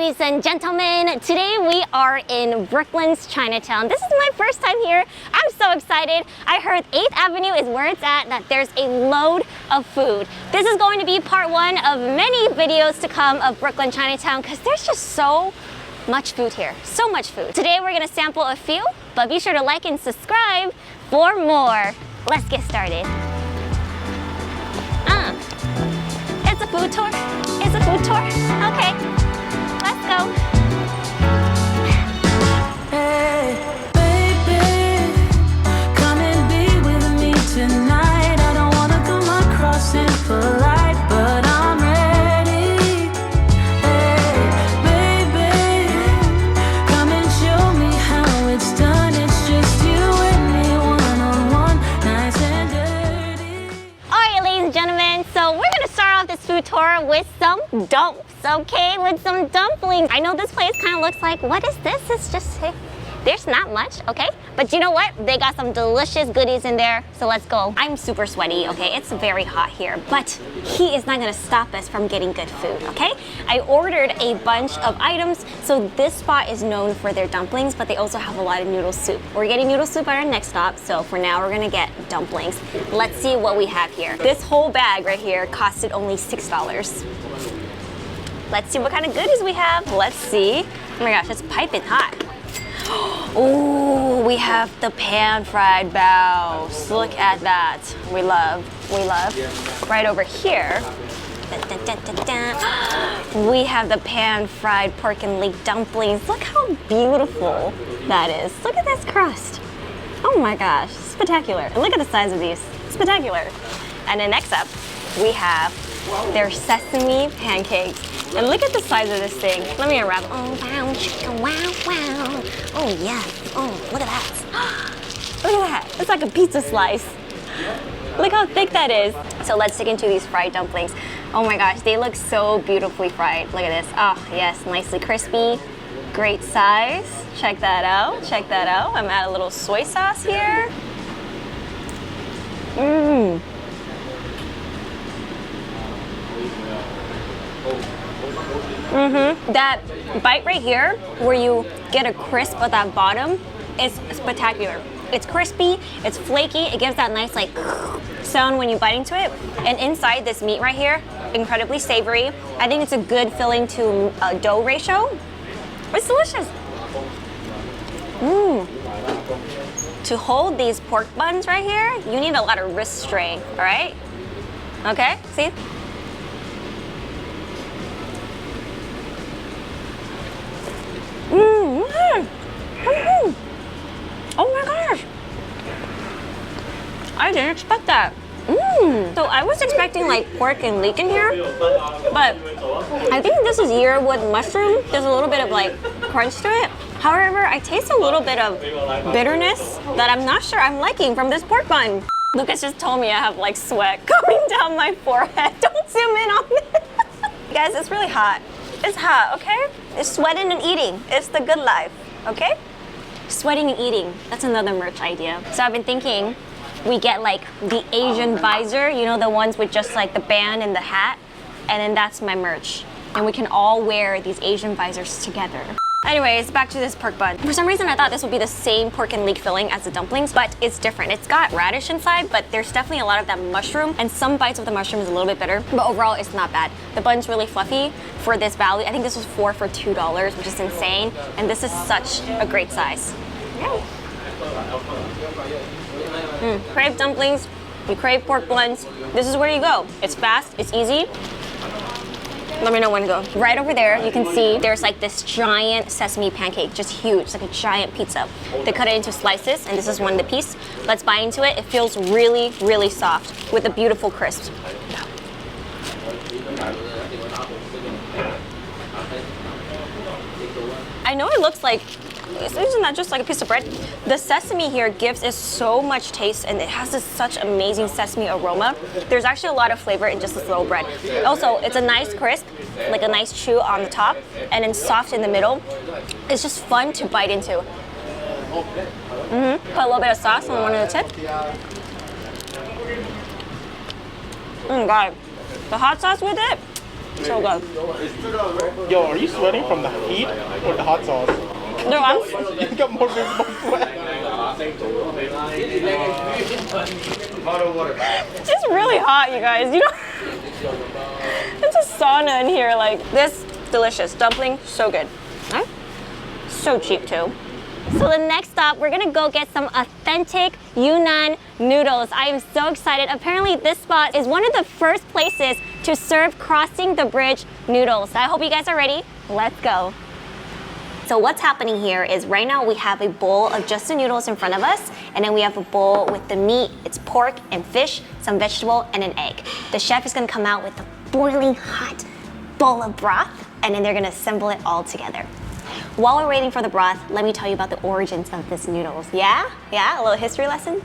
ladies and gentlemen. Today we are in Brooklyn's Chinatown. This is my first time here. I'm so excited. I heard 8th Avenue is where it's at, that there's a load of food. This is going to be part one of many videos to come of Brooklyn Chinatown because there's just so much food here. So much food. Today we're gonna sample a few, but be sure to like and subscribe for more. Let's get started. It's a food tour. It's a food tour. Okay, let's go. Hey, baby, come and be with me tonight. I don't wanna come across impolite, but I'm ready. Hey, baby, come and show me how it's done. It's just you and me, one-on-one, nice and dirty. All right, ladies and gentlemen, so we're gonna start off this food tour with some dumps, okay? With some dumplings. I know this place kind of looks like, what is this? It's just, there's not much, okay? But you know what? They got some delicious goodies in there, so let's go. I'm super sweaty, okay? It's very hot here, but heat is not gonna stop us from getting good food, okay? I ordered a bunch of items, so this spot is known for their dumplings, but they also have a lot of noodle soup. We're getting noodle soup at our next stop, so for now we're gonna get dumplings. Let's see what we have here. This whole bag right here costed only $6. Let's see what kind of goodies we have. Let's see. Oh my gosh, it's piping hot. Oh, we have the pan-fried bows. Look at that. We love. Right over here, we have the pan-fried pork and leek dumplings. Look how beautiful that is. Look at this crust. Oh my gosh, spectacular. And look at the size of these. Spectacular. And then next up, we have their sesame pancakes. And look at the size of this thing. Let me unwrap. Oh, wow, chicken, wow, wow. Oh, yeah. Oh, look at that. Look at that. It's like a pizza slice. Look how thick that is. So let's dig into these fried dumplings. Oh my gosh, they look so beautifully fried. Look at this. Oh, yes, nicely crispy. Great size. Check that out. Check that out. I'm adding a little soy sauce here. Mmm. That bite right here, where you get a crisp at that bottom, is spectacular. It's crispy, it's flaky, it gives that nice like sound when you bite into it. And inside this meat right here, incredibly savory. I think it's a good filling to dough ratio. It's delicious. To hold these pork buns right here, you need a lot of wrist strength, all right? Okay, see? Oh my gosh! I didn't expect that. So I was expecting like pork and leek in here, but I think this is yearwood mushroom. There's a little bit of like crunch to it. However, I taste a little bit of bitterness that I'm not sure I'm liking from this pork bun. Lucas just told me I have like sweat coming down my forehead. Don't zoom in on it. Guys, it's really hot. It's hot, okay? It's sweating and eating. It's the good life, okay? Sweating and eating. That's another merch idea. So I've been thinking we get like the Asian visor, you know, the ones with just like the band and the hat, and then that's my merch. And we can all wear these Asian visors together. Anyways, back to this pork bun. For some reason, I thought this would be the same pork and leek filling as the dumplings, but it's different. It's got radish inside, but there's definitely a lot of that mushroom, and some bites of the mushroom is a little bit bitter, but overall, it's not bad. The bun's really fluffy for this value. I think this was 4 for $2, which is insane, and this is such a great size. Crave dumplings, you crave pork buns, this is where you go. It's fast, it's easy. Let me know when to go. Right over there, you can see there's like this giant sesame pancake, just huge, like a giant pizza. They cut it into slices, and this is one of the piece. Let's bite into it. It feels really, really soft with a beautiful crisp. I know it looks like, isn't that just like a piece of bread? The sesame here gives it so much taste, and it has this such amazing sesame aroma. There's actually a lot of flavor in just this little bread. Also, it's a nice crisp, like a nice chew on the top, and then soft in the middle. It's just fun to bite into. Put a little bit of sauce on one of the tips. God, the hot sauce with it, So good. Yo, are you sweating from the heat or the hot sauce? No, I'm You got more visible sweat. it's just really hot, you guys. You know, it's a sauna in here. Like this, delicious dumpling, so good. Huh? So cheap too. So the next stop, we're gonna go get some authentic Yuannan noodles. I am so excited. Apparently this spot is one of the first places to serve crossing the bridge noodles. I hope you guys are ready. Let's go. So what's happening here is right now we have a bowl of just the noodles in front of us, and then we have a bowl with the meat. It's pork and fish, some vegetable, and an egg. The chef is gonna come out with a boiling hot bowl of broth, and then they're gonna assemble it all together. While we're waiting for the broth, let me tell you about the origins of this noodles. Yeah? Yeah? A little history lesson?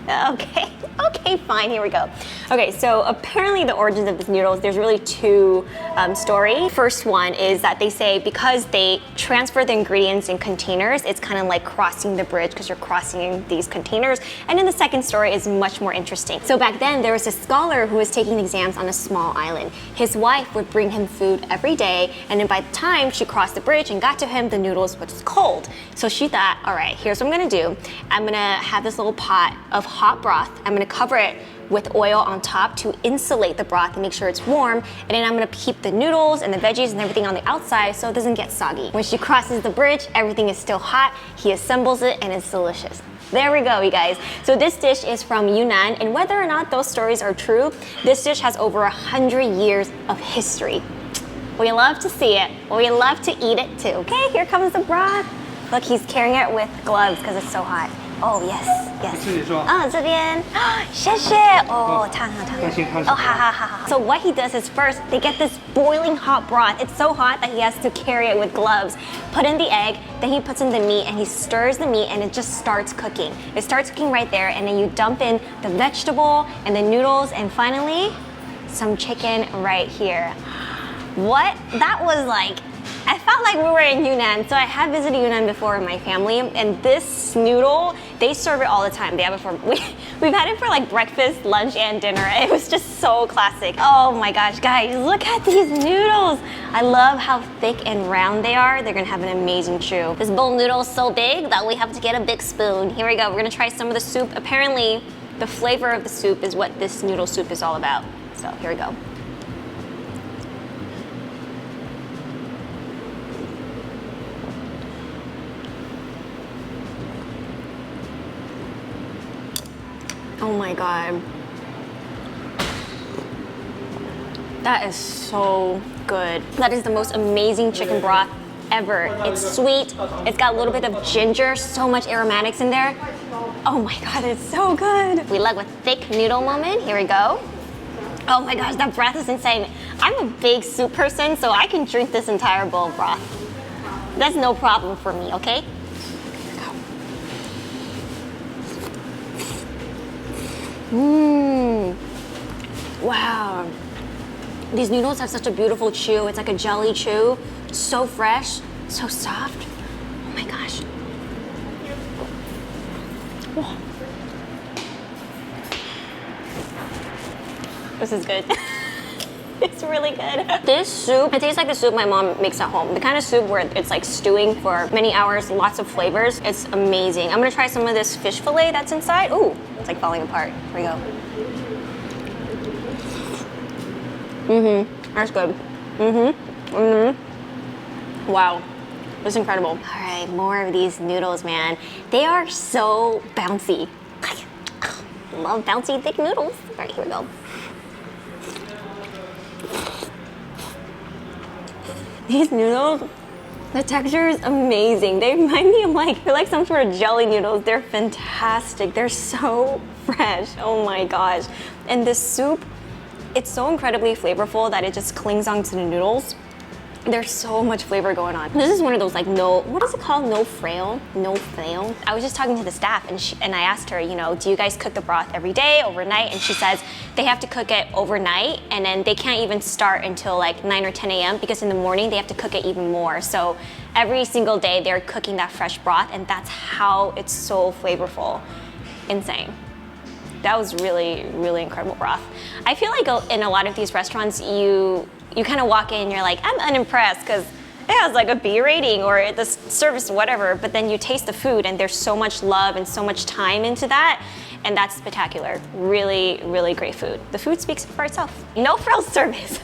Okay, okay, fine, here we go. Okay, so apparently the origins of this noodles, there's really two stories. First one is that they say because they transfer the ingredients in containers, it's kind of like crossing the bridge because you're crossing these containers. And then the second story is much more interesting. So back then, there was a scholar who was taking exams on a small island. His wife would bring him food every day, and then by the time she crossed the bridge and got to him, the noodles was cold. So she thought, all right, here's what I'm gonna do. I'm gonna have this little pot of hot broth. I'm gonna cover it with oil on top to insulate the broth and make sure it's warm. And then I'm gonna keep the noodles and the veggies and everything on the outside so it doesn't get soggy. When she crosses the bridge, everything is still hot. He assembles it and it's delicious. There we go, you guys. So this dish is from Yunnan, and whether or not those stories are true, this dish has over 100 years of history. We love to see it. We love to eat it too. Okay, here comes the broth. Look, he's carrying it with gloves because it's so hot. Oh, yes, yes. Oh, 这边. 谢谢. Oh, 烫. Oh, ha. So what he does is first, they get this boiling hot broth. It's so hot that he has to carry it with gloves. Put in the egg, then he puts in the meat and he stirs the meat and it just starts cooking. It starts cooking right there, and then you dump in the vegetable and the noodles, and finally, some chicken right here. What? That was like, I felt like we were in Yunnan. So I have visited Yunnan before with my family, and this noodle, they serve it all the time. They have it for, we've had it for like breakfast, lunch, and dinner. It was just so classic. Oh my gosh, guys, look at these noodles. I love how thick and round they are. They're gonna have an amazing chew. This bowl noodle is so big that we have to get a big spoon. Here we go, we're gonna try some of the soup. Apparently, the flavor of the soup is what this noodle soup is all about. So here we go. Oh my god. That is so good. That is the most amazing chicken broth ever. It's sweet, it's got a little bit of ginger, so much aromatics in there. Oh my god, it's so good. We like a thick noodle moment. Here we go. Oh my gosh, that broth is insane. I'm a big soup person, so I can drink this entire bowl of broth. That's no problem for me, okay? Wow. These noodles have such a beautiful chew. It's like a jelly chew. So fresh, so soft. Oh my gosh. Whoa. This is good. It's really good. This soup, it tastes like the soup my mom makes at home. The kind of soup where it's like stewing for many hours, lots of flavors. It's amazing. I'm gonna try some of this fish fillet that's inside. Ooh, it's like falling apart. Here we go. That's good. Wow, that's incredible. All right, more of these noodles, man. They are so bouncy. Love bouncy, thick noodles. All right, here we go. These noodles, the texture is amazing. They remind me of they're like some sort of jelly noodles. They're fantastic. They're so fresh. Oh my gosh. And this soup, it's so incredibly flavorful that it just clings onto the noodles. There's so much flavor going on. This is one of those what is it called? No frail? I was just talking to the staff and I asked her, do you guys cook the broth every day, overnight? And she says they have to cook it overnight, and then they can't even start until like 9 or 10 a.m. because in the morning they have to cook it even more. So every single day they're cooking that fresh broth, and that's how it's so flavorful. Insane. That was really, really incredible broth. I feel like in a lot of these restaurants, you kind of walk in and you're like, I'm unimpressed because it has like a B rating or the service, whatever. But then you taste the food and there's so much love and so much time into that. And that's spectacular. Really, really great food. The food speaks for itself. No frills service.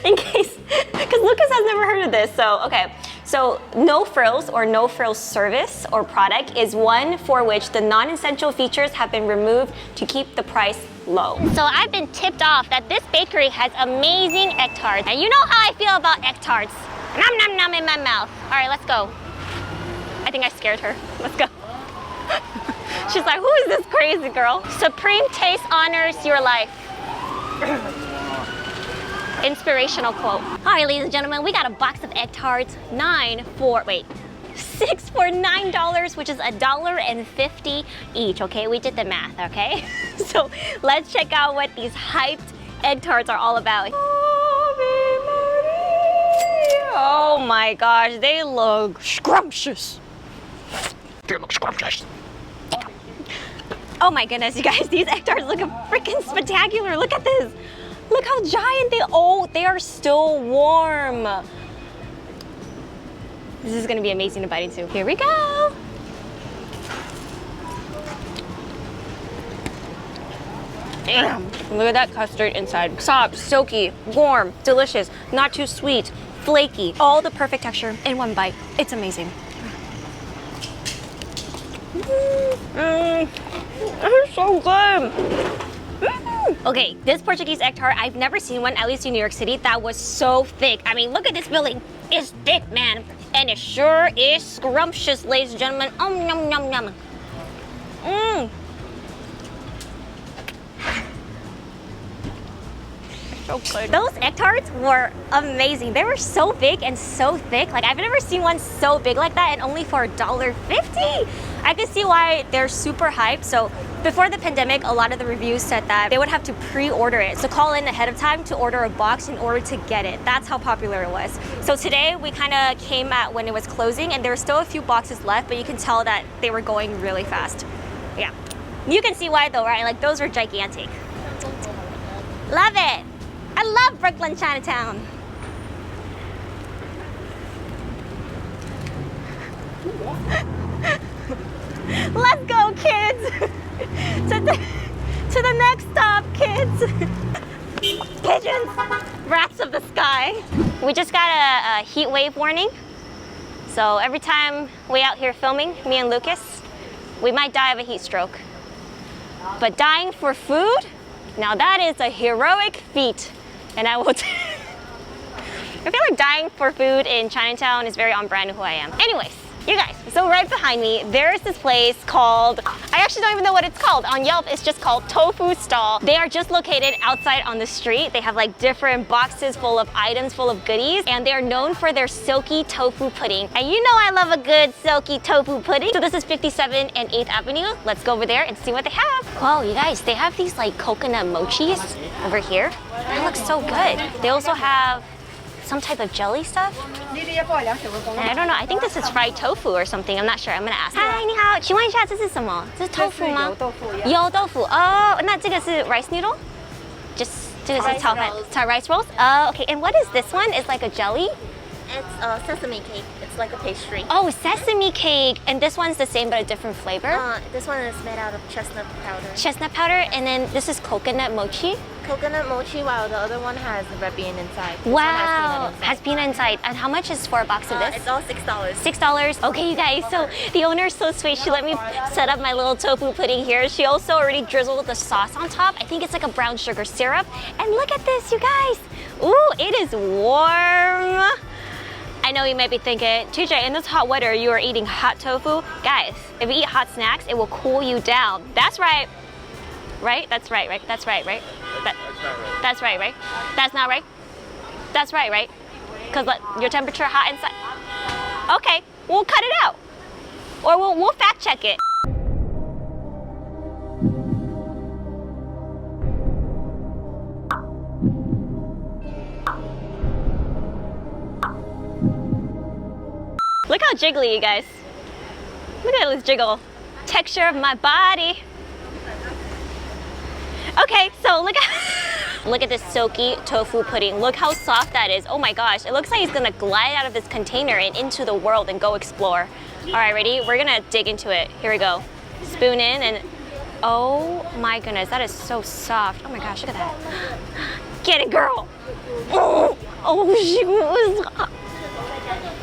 In case, because Lucas has never heard of this. So, okay. So no frills or no frills service or product is one for which the non-essential features have been removed to keep the price low. So I've been tipped off that this bakery has amazing egg tarts. And you know how I feel about egg tarts. Nom nom nom in my mouth. All right, let's go. I think I scared her. Let's go. She's like, who is this crazy girl? Supreme taste honors your life. Inspirational quote. All right, ladies and gentlemen, we got a box of egg tarts. 6 for $9, which is $1.50 each, okay? We did the math, okay? So let's check out what these hyped egg tarts are all about. Oh my gosh, they look scrumptious. They look scrumptious. Oh my goodness, you guys, these egg tarts look freaking spectacular. Look at this. Look how giant they are still warm. This is gonna be amazing to bite into. Here we go. Damn, look at that custard inside. Soft, silky, warm, delicious, not too sweet, flaky. All the perfect texture in one bite. It's amazing. It's so good. Okay, this Portuguese egg tart, I've never seen one, at least in New York City, that was so thick. I mean, look at this filling. It's thick, man. And it sure is scrumptious, ladies and gentlemen. Nom, nom, nom. So good. Those egg tarts were amazing. They were so big and so thick. Like, I've never seen one so big like that and only for $1.50. I can see why they're super hyped. So before the pandemic, a lot of the reviews said that they would have to pre-order it. So call in ahead of time to order a box in order to get it. That's how popular it was. So today we kind of came at when it was closing and there were still a few boxes left, but you can tell that they were going really fast. Yeah. You can see why though, right? Like, those are gigantic. Love it. I love Brooklyn Chinatown. Let's go, kids. to the next stop, kids. Pigeons, rats of the sky. We just got a heat wave warning. So every time we out here filming, me and Lucas, we might die of a heat stroke. But dying for food, now that is a heroic feat. And I will I feel like dying for food in Chinatown is very on brand of who I am. Anyways, you guys, so right behind me, there's this place called, I actually don't even know what it's called. On Yelp, it's just called Tofu Stall. They are just located outside on the street. They have like different boxes full of items, full of goodies, and they are known for their silky tofu pudding. And you know I love a good silky tofu pudding. So this is 57 and 8th Avenue. Let's go over there and see what they have. Whoa, you guys, they have these like coconut mochis over here. That looks so good. They also have some type of jelly stuff. And I don't know, I think this is fried tofu or something. I'm not sure, I'm gonna ask. Hi, 你好，请问一下这是什么？这是 tofu 吗？油豆腐。哦，那这个是 rice noodle? Just 这个是炒饭 rice rolls? Oh, okay. And what is this one? It's like a jelly? It's sesame cake. It's like a pastry. Oh, sesame cake. And this one's the same but a different flavor? This one is made out of chestnut powder. Chestnut powder, and then this is coconut mochi? Coconut mochi, while the other one has red bean inside. This Wow, one has peanut inside. And how much is for a box of this? It's all $6. $6. Okay, you guys, so the owner's so sweet. She let me set up my little tofu pudding here. She also already drizzled the sauce on top. I think it's like a brown sugar syrup. And look at this, you guys. Ooh, it is warm. I know you might be thinking, TJ, in this hot weather, you are eating hot tofu. Guys, if you eat hot snacks, it will cool you down. That's right. Right? That's right, right? That's right, right? That's right, right? That's not right? That's right, right? Because your temperature hot inside. Okay, we'll cut it out. Or we'll fact check it. Look how jiggly, you guys. Look at this jiggle. Texture of my body. Okay, so look at Look at this silky tofu pudding. Look how soft that is. Oh my gosh, it looks like it's gonna glide out of this container and into the world and go explore. All right, ready? We're gonna dig into it. Here we go. Spoon in and, oh my goodness, that is so soft. Oh my gosh, look at that. Get it, girl. Oh shoot.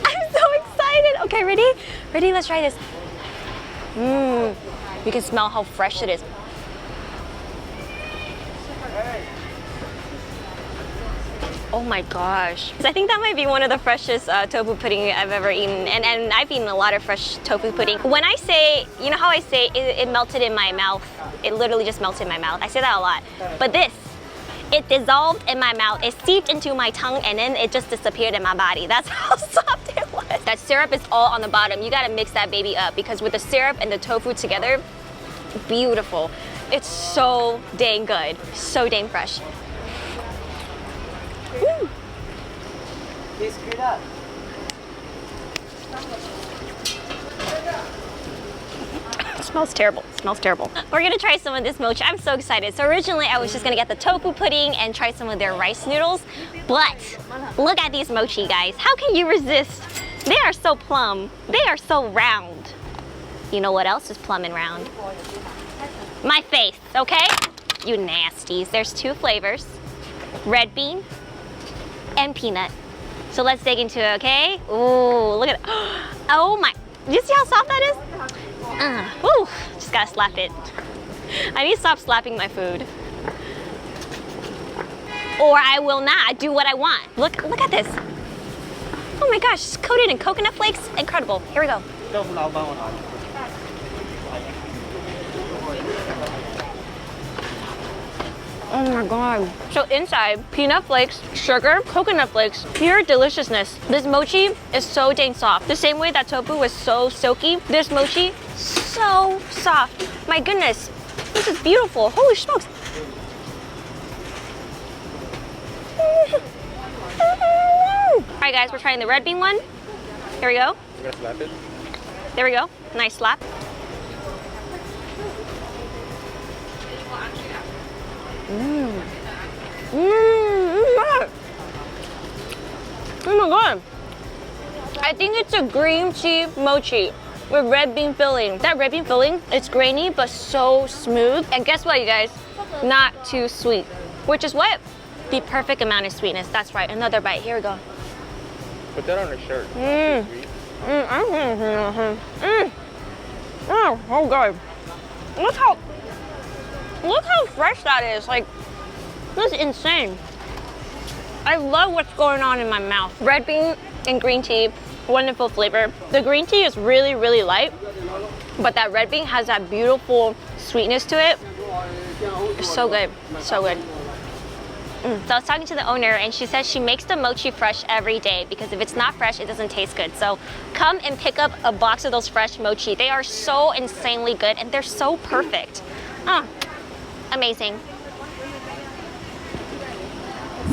I'm so excited. Okay, ready? Ready, let's try this. You can smell how fresh it is. Oh my gosh. I think that might be one of the freshest tofu pudding I've ever eaten. And I've eaten a lot of fresh tofu pudding. When I say, you know how I say it melted in my mouth? It literally just melted in my mouth. I say that a lot. But this, it dissolved in my mouth. It seeped into my tongue and then it just disappeared in my body. That's how soft it was. That syrup is all on the bottom. You gotta mix that baby up because with the syrup and the tofu together, beautiful. It's so dang good. So dang fresh. Ooh. It smells terrible. It smells terrible. We're gonna try some of this mochi. I'm so excited. So originally I was just gonna get the tofu pudding and try some of their rice noodles, but look at these mochi, guys. How can you resist? They are so plumb. They are so round. You know what else is plumb and round? My face, okay? You nasties. There's two flavors, red bean and peanut. So let's dig into it, okay? Ooh, look at it. Oh my, you see how soft that is? Ooh, just gotta slap it. I need to stop slapping my food. Or I will not do what I want. Look at this. Oh my gosh, it's coated in coconut flakes. Incredible. Here we go. Oh my god. So inside, peanut flakes, sugar, coconut flakes, pure deliciousness. This mochi is so dang soft. The same way that tofu was so silky, this mochi, so soft. My goodness, this is beautiful. Holy smokes. All right guys, we're trying the red bean one. Here we go. You're gonna slap it? There we go, nice slap. Oh my god. I think it's a green tea mochi with red bean filling. That red bean filling, it's grainy but so smooth. And guess what, you guys? Not too sweet. Which is what? The perfect amount of sweetness. That's right, another bite. Here we go. Put that on a shirt. Oh god. Look how fresh that is. Like, that's insane. I love what's going on in my mouth. Red bean and green tea, wonderful flavor. The green tea is really, really light, but that red bean has that beautiful sweetness to it. It's so good, so good. So I was talking to the owner and she says she makes the mochi fresh every day because if it's not fresh, it doesn't taste good. So come and pick up a box of those fresh mochi. They are so insanely good and they're so perfect. Amazing.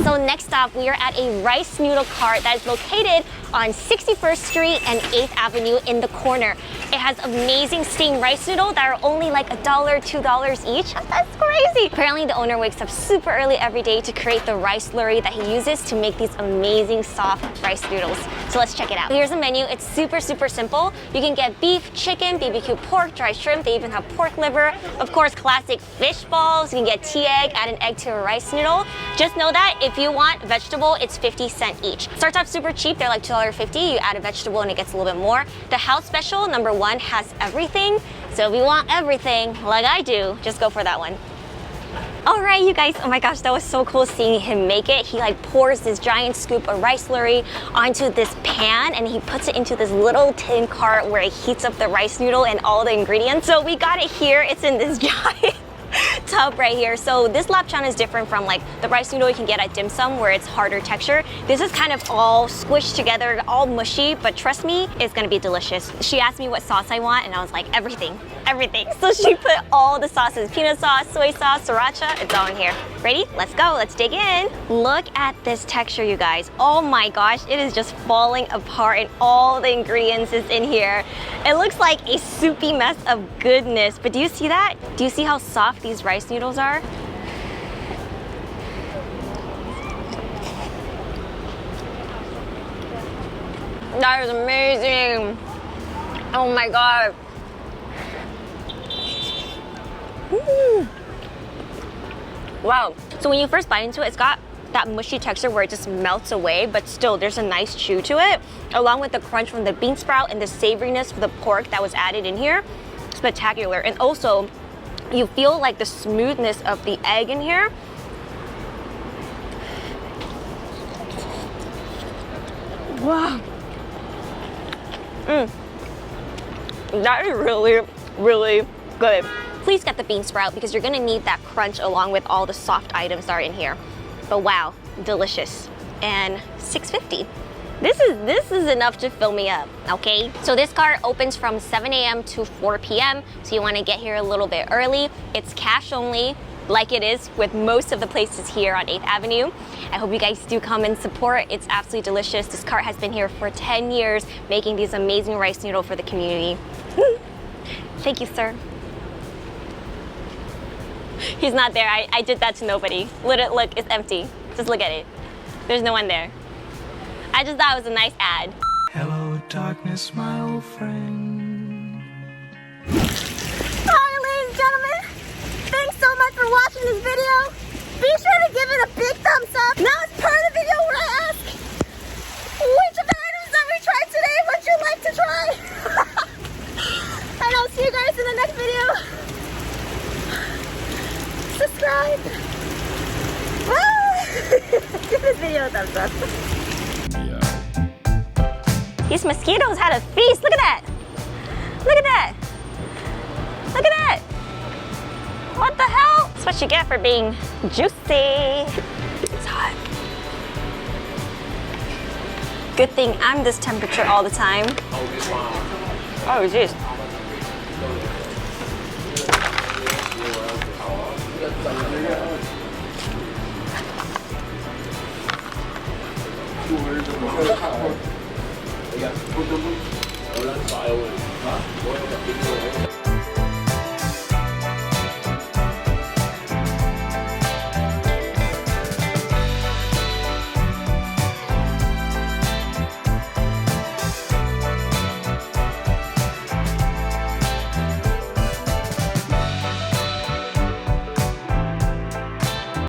So next stop, we are at a rice noodle cart that is located on 61st Street and 8th Avenue in the corner. It has amazing steamed rice noodles that are only like $1, $2 each. That's crazy. Apparently the owner wakes up super early every day to create the rice slurry that he uses to make these amazing soft rice noodles. So let's check it out. Here's the menu. It's super, super simple. You can get beef, chicken, BBQ pork, dry shrimp. They even have pork liver. Of course, classic fish balls. You can get tea egg, add an egg to a rice noodle. Just know that if you want vegetable, it's 50 cents each. Starts off super cheap. They're like $2.50. You add a vegetable and it gets a little bit more. The house special, #1, has everything. So if you want everything, like I do, just go for that one. All right, you guys, oh my gosh, that was so cool seeing him make it. He like pours this giant scoop of rice slurry onto this pan and he puts it into this little tin cart where it heats up the rice noodle and all the ingredients. So we got it here. It's in this giant tub right here. So this lapchan is different from like the rice noodle you can get at dim sum where it's harder texture. This is kind of all squished together, all mushy, but trust me, it's gonna be delicious. She asked me what sauce I want and I was like, everything. So she put all the sauces, peanut sauce, soy sauce, sriracha, it's all in here. Ready? Let's go, let's dig in. Look at this texture, you guys. Oh my gosh, it is just falling apart and all the ingredients is in here. It looks like a soupy mess of goodness, but do you see that? Do you see how soft these rice noodles are? That is amazing. Oh my god. Wow. So when you first bite into it, it's got that mushy texture where it just melts away, but still there's a nice chew to it, along with the crunch from the bean sprout and the savoriness of the pork that was added in here. Spectacular. And also, you feel like the smoothness of the egg in here. Wow. That is really, really good. Please get the bean sprout because you're gonna need that crunch along with all the soft items that are in here. But wow, delicious. And $6.50. This is enough to fill me up, okay? So this cart opens from 7 a.m. to 4 p.m. So you wanna get here a little bit early. It's cash only, like it is with most of the places here on 8th Avenue. I hope you guys do come and support. It's absolutely delicious. This cart has been here for 10 years, making these amazing rice noodles for the community. Thank you, sir. He's not there. I did that to nobody. Look, it's empty. Just look at it. There's no one there. I just thought it was a nice ad. Hello, darkness, my old friend. Hi, ladies and gentlemen. Thanks so much for watching this video. Be sure to give it a big thumbs up. Now it's part of the video where I ask, which of the items that we tried today would you like to try? And I'll see you guys in the next video. Subscribe. Give this video a thumbs up. These mosquitoes had a feast. Look at that. Look at that. Look at that. What the hell? That's what you get for being juicy. It's hot. Good thing I'm this temperature all the time. Oh, jeez. Dumplings.